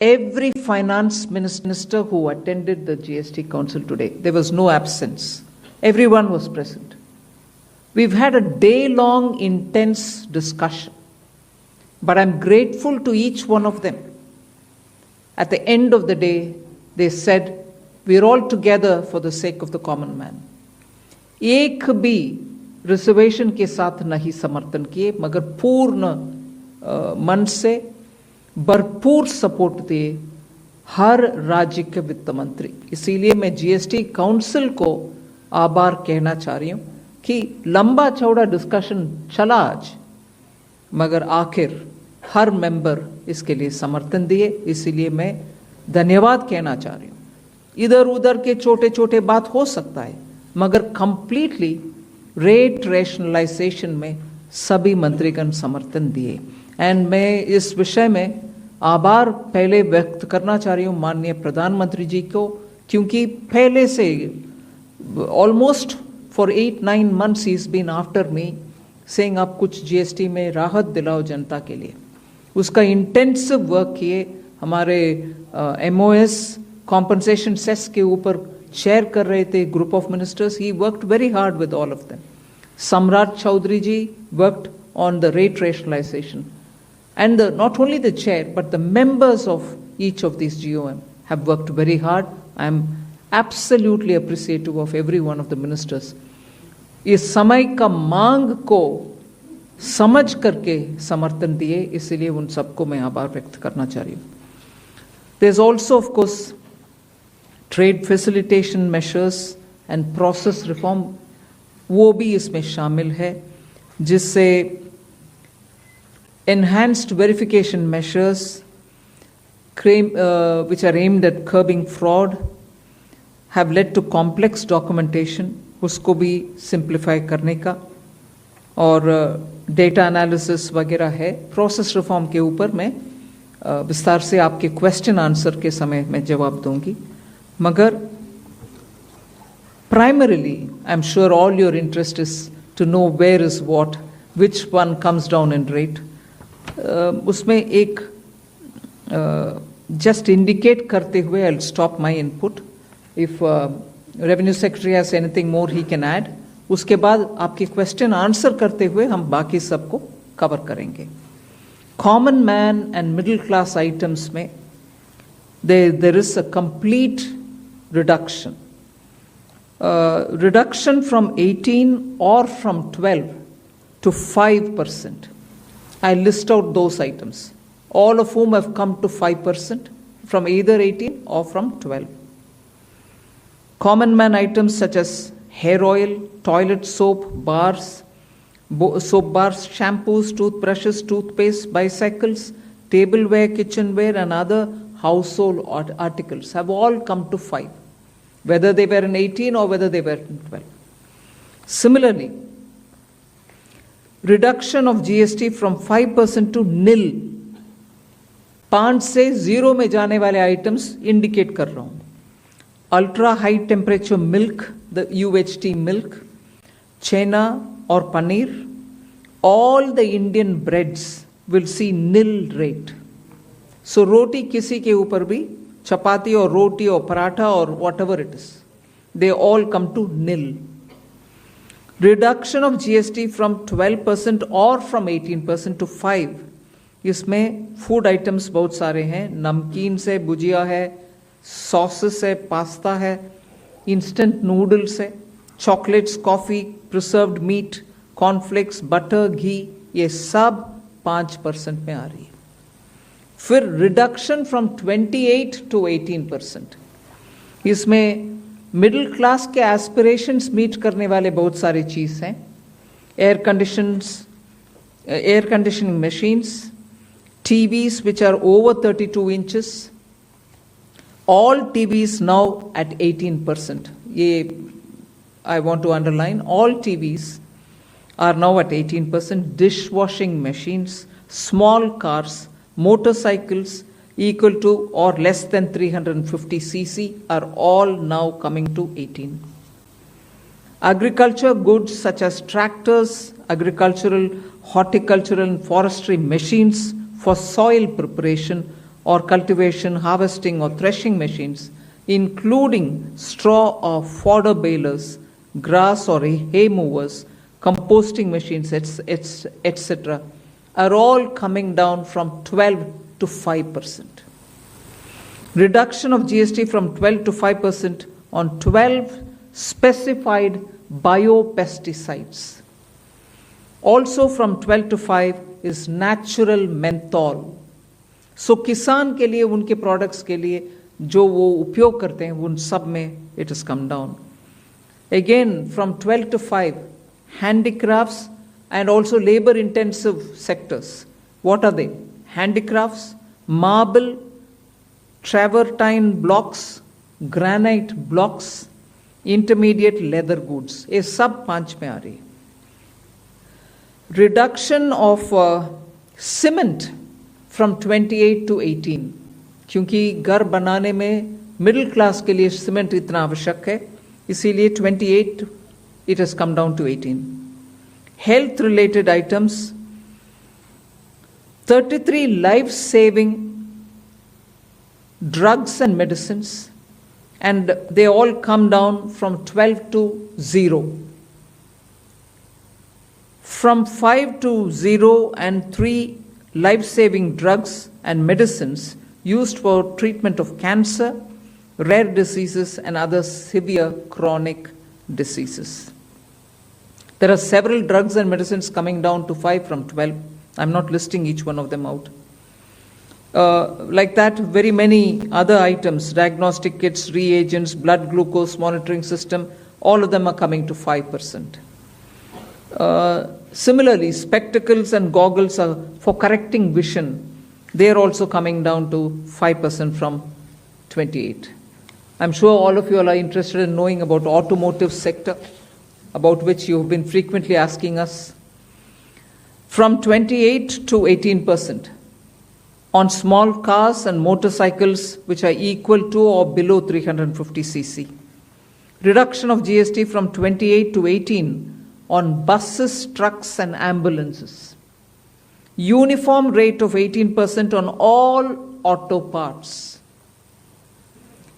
Every finance minister who attended the GST Council today, there was no absence. Everyone was present. We've had a day-long intense discussion, but I'm grateful to each one of them. At the end of the day, they said, we're all together for the sake of the common man. एक भी reservation के साथ नहीं समर्थन किए, मगर पूर्ण मन से भरपूर सपोर्ट दिए हर राज्य के वित्त मंत्री। इसीलिए मैं जीएसटी काउंसिल को आभार कहना चाह रही हूँ कि लंबा चौड़ा डिस्कशन चला आज, मगर आखिर हर मेंबर इसके लिए समर्थन दिए। इसीलिए मैं धन्यवाद कहना चाह रही हूँ। इधर उधर के छोटे छोटे बात हो सकता है, मगर कंप्लीटली रेट रैशनलाइजेशन में सभी मंत्रीगण समर्थन दिए। एंड मैं इस विषय में आभार पहले व्यक्त करना चाह रही हूँ माननीय प्रधानमंत्री जी को, क्योंकि पहले से ऑलमोस्ट फॉर 8-9 months ही is been after me saying आप कुछ जीएसटी में राहत दिलाओ जनता के लिए। उसका इंटेंसिव वर्क किए। हमारे एमओएस कॉम्पनसेशन सेस के ऊपर शेयर कर रहे थे group of ministers. He worked very hard with all of them. Samrat Choudhary ji worked on the rate rationalization. And not only the chair, but the members of each of these GOM have worked very hard. I am absolutely appreciative of every one of the ministers. इस समय का मांग को समझ करके समर्थन दिए, इसलिए उन सबको मैं आभार व्यक्त करना चाह रही हूँ। There's also, of course, trade facilitation measures and process reform, वो भी इसमें शामिल है, जिससे enhanced verification measures which are aimed at curbing fraud have led to complex documentation, उसको भी simplify करने का, और data analysis वगैरह है। process reform के ऊपर मैं विस्तार से आपके क्वेश्चन आंसर के समय में जवाब दूंगी, मगर primarily, I'm sure all your interest is to know where is what, which one comes down in rate. उसमें एक just indicate करते हुए I'll stop my input. If Revenue Secretary has anything more he can add. उसके बाद आपके question answer करते हुए हम बाकी सबको कवर करेंगे। Common man and middle class items में there is a complete reduction. Reduction from 18 or from 12 to 5%. I list out those items, all of whom have come to 5% from either 18 or from 12. Common man items such as hair oil, toilet soap, bars, soap bars, shampoos, toothbrushes, toothpaste, bicycles, tableware, kitchenware and other household articles have all come to 5. Whether they were in 18 or whether they were in 12. Similarly, reduction of GST from 5% to nil. 5 से 0 में जाने वाले items indicate कर रहा हूं। Ultra high temperature milk, the UHT milk, छेना और paneer, all the Indian breads will see nil rate. So रोटी किसी के ऊपर भी, chapati or roti or paratha or whatever it is, they all come to nil. Reduction of GST from 12% or from 18% to 5. इसमें food items बहुत सारे हैं, नमकीन से भुजिया है, सॉसेस है, पास्ता है, इंस्टेंट नूडल्स है, chocolates, coffee, preserved meat, cornflakes, butter, ghee, ये सब 5% में आ रही है। फिर रिडक्शन फ्रॉम 28 टू 18%। इसमें मिडिल क्लास के एस्पिरेशंस मीट करने वाले बहुत सारी चीज हैं। Air conditioning machines, TVs which are over 32 inches, all TVs now at 18%. ये I want to underline, all TVs are now at 18%. Dishwashing machines, small cars, motorcycles equal to or less than 350 cc are all now coming to 18. Agriculture goods such as tractors, agricultural, horticultural and forestry machines for soil preparation or cultivation, harvesting or threshing machines, including straw or fodder balers, grass or hay movers, composting machines, etc., are all coming down from 12 to 5%. Reduction of GST from 12 to 5% on 12 specified biopesticides. Also from 12 to 5 is natural menthol. So किसान के लिए उनके products के लिए जो वो उपयोग करते हैं उन सब में it has come down. Again from 12 to 5, handicrafts and also labor intensive sectors. What are they? Handicrafts, marble, travertine blocks, granite blocks, intermediate leather goods. ये सब 5 में आ रही है. Reduction of cement from 28 to 18. क्योंकि घर बनाने में मिडिल क्लास के लिए सीमेंट इतना आवश्यक है, इसीलिए 28 it has come down to 18. Health related items, 33 life saving drugs and medicines, and they all come down from 12 to 0. From 5 to 0 and 3 life saving drugs and medicines used for treatment of cancer, rare diseases, and other severe chronic diseases. There are several drugs and medicines coming down to 5 from 12. I'm not listing each one of them out. Like that, very many other items, diagnostic kits, reagents, blood glucose monitoring system, all of them are coming to 5%. Similarly, spectacles and goggles are for correcting vision. They are also coming down to 5% from 28. I'm sure all of you all are interested in knowing about automotive sector, about which you have been frequently asking us. From 28 to 18% on small cars and motorcycles which are equal to or below 350 cc. Reduction of GST from 28 to 18 on buses, trucks and ambulances. Uniform rate of 18% on all auto parts,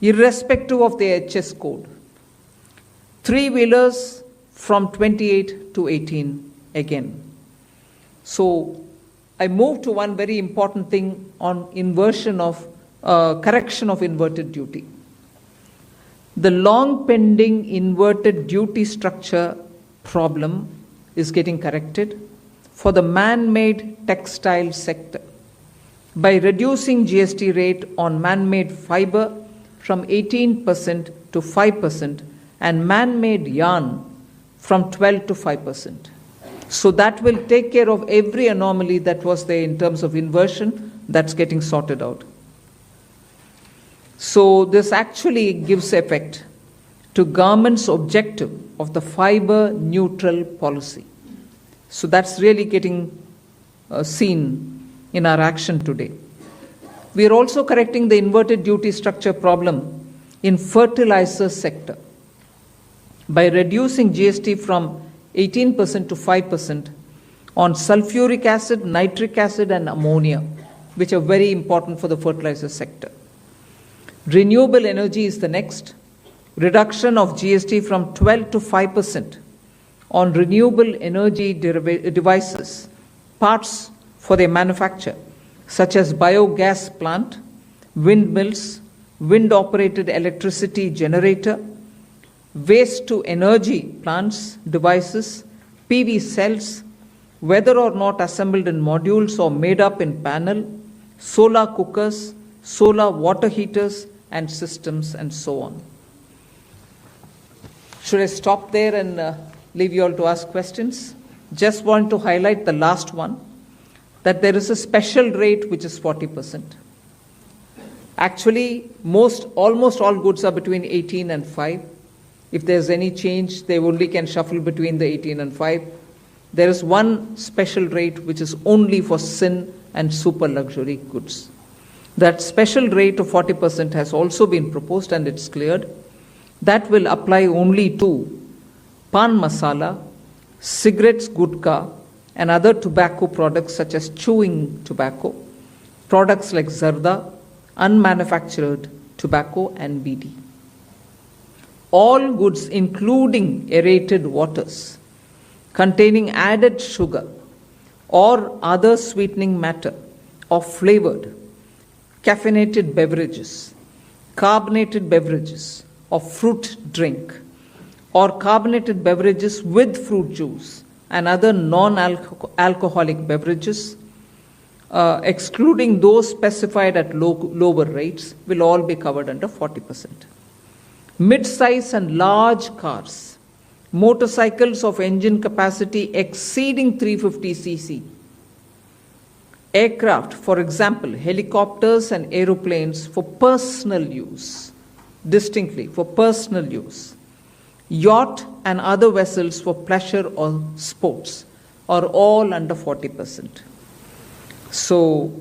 irrespective of the HS code. Three-wheelers from 28 to 18 again. So I move to one very important thing on inversion of correction of inverted duty. The long pending inverted duty structure problem is getting corrected for the man-made textile sector by reducing GST rate on man-made fiber from 18% to 5% and man-made yarn from 12 to 5%. So that will take care of every anomaly that was there in terms of inversion. That's getting sorted out. So this actually gives effect to government's objective of the fiber neutral policy. So that's really getting seen in our action today. We are also correcting the inverted duty structure problem in fertilizer sector by reducing GST from 18% to 5% on sulfuric acid, nitric acid and ammonia, which are very important for the fertilizer sector. Renewable energy is the next. Reduction of GST from 12 to 5% on renewable energy devices, parts for their manufacture, such as biogas plant, windmills, wind-operated electricity generator, waste-to-energy plants, devices, PV cells, whether or not assembled in modules or made up in panel, solar cookers, solar water heaters, and systems, and so on. Should I stop there and leave you all to ask questions? Just want to highlight the last one, that there is a special rate which is 40%. Actually, almost all goods are between 18 and 5. If there's any change, they only can shuffle between the 18 and 5. There is one special rate which is only for sin and super luxury goods. That special rate of 40% has also been proposed and it's cleared. That will apply only to pan masala, cigarettes, gutka, and other tobacco products such as chewing tobacco, products like zarda, unmanufactured tobacco and BD. All goods including aerated waters containing added sugar or other sweetening matter or flavored, caffeinated beverages, carbonated beverages or fruit drink, or carbonated beverages with fruit juice and other non-alcoholic beverages, excluding those specified at lower rates, will all be covered under 40%. Mid-size and large cars, motorcycles of engine capacity exceeding 350 cc, aircraft, for example, helicopters and aeroplanes for personal use, distinctly for personal use, yacht and other vessels for pleasure or sports are all under 40%. So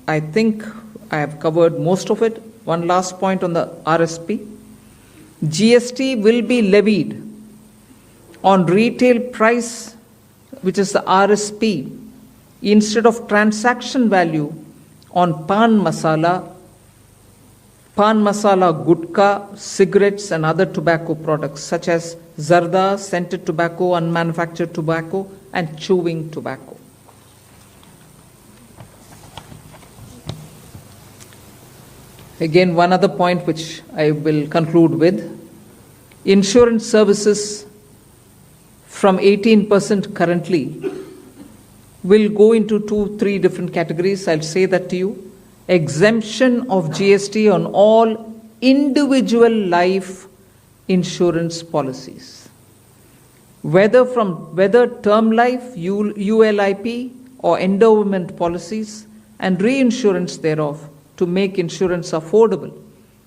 I think I have covered most of it. One last point on the RSP. GST will be levied on retail price, which is the RSP, instead of transaction value on pan masala, gutka, cigarettes and other tobacco products such as zarda, scented tobacco, unmanufactured tobacco and chewing tobacco. Again, one other point which I will conclude with. Insurance services from 18% currently will go into 2-3 different categories. I'll say that to you. Exemption of GST on all individual life insurance policies. Whether term life, ULIP or endowment policies and reinsurance thereof, to make insurance affordable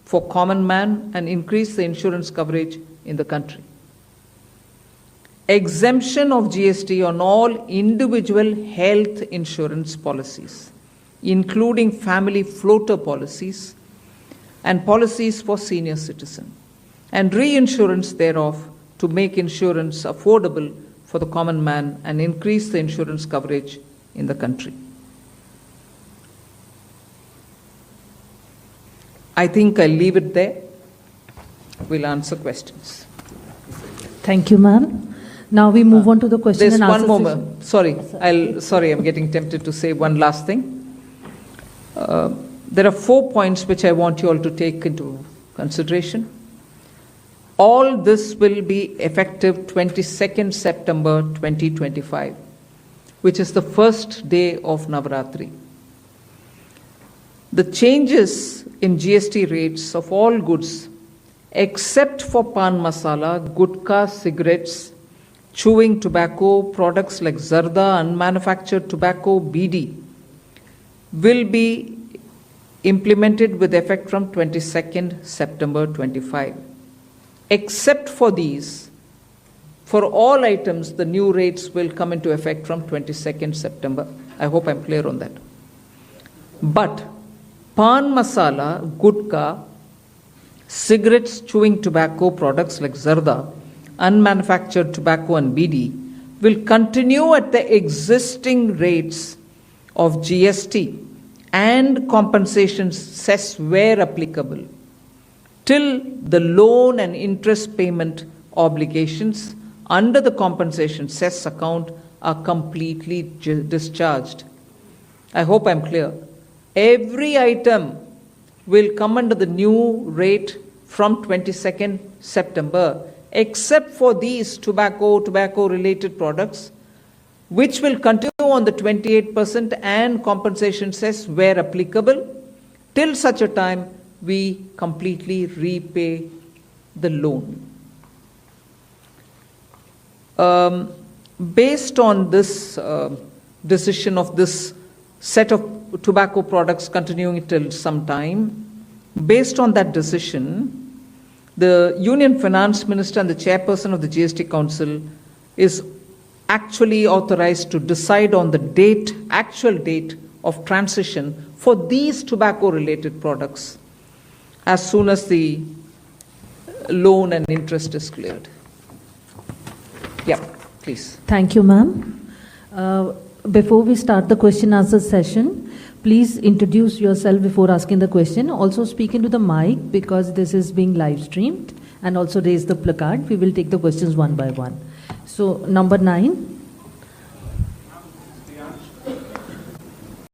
for common man and increase the insurance coverage in the country. Exemption of GST on all individual health insurance policies, including family floater policies and policies for senior citizen, and reinsurance thereof to make insurance affordable for the common man and increase the insurance coverage in the country. I think I'll leave it there. We'll answer questions. Thank you, ma'am. Now we move on to the question and answer. There's one more. Sorry, I'm getting tempted to say one last thing. There are 4 points which I want you all to take into consideration. All this will be effective 22nd September 2025, which is the first day of Navaratri. The changes in GST rates of all goods except for pan masala, gutka, cigarettes, chewing tobacco, products like zarda, unmanufactured tobacco, BD, will be implemented with effect from 22nd September 25. Except for these, for all items, the new rates will come into effect from 22nd September. I hope I'm clear on that. But pan masala, gutka, cigarettes, chewing tobacco, products like zarda, unmanufactured tobacco and BD will continue at the existing rates of GST and compensation cess where applicable till the loan and interest payment obligations under the compensation cess account are completely discharged. I hope I'm clear. Every item will come under the new rate from 22nd September, except for these tobacco-related products, which will continue on the 28% and compensation cess where applicable, till such a time we completely repay the loan. Based on this decision of this set of tobacco products continuing till some time, based on that decision, the Union Finance Minister and the Chairperson of the GST Council is actually authorized to decide on the actual date of transition for these tobacco-related products as soon as the loan and interest is cleared. Yeah, please. Thank you, ma'am. Before we start the question answer session, Please introduce yourself before asking the question. Also speak into the mic because this is being live streamed, and also raise the placard. We will take the questions one by one. So, number 9.